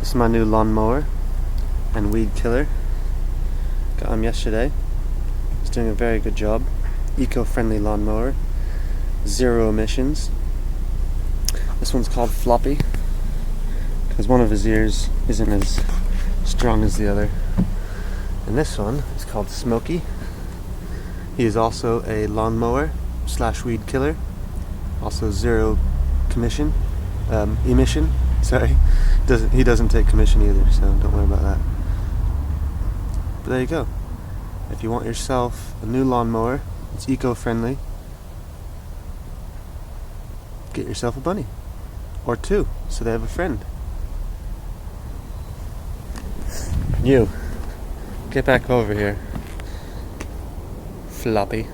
This is my new lawnmower and weed killer. Got him yesterday. He's doing a very good job. Eco-friendly lawnmower. 0 emissions. This one's called Floppy because one of his ears isn't as strong as the other. And this one is called Smokey. He is also a lawnmower / weed killer. Also 0 emission. Sorry, he doesn't take commission either, so don't worry about that. But there you go. If you want yourself a new lawnmower, it's eco-friendly, get yourself a bunny. Or 2, so they have a friend. You, get back over here, Floppy.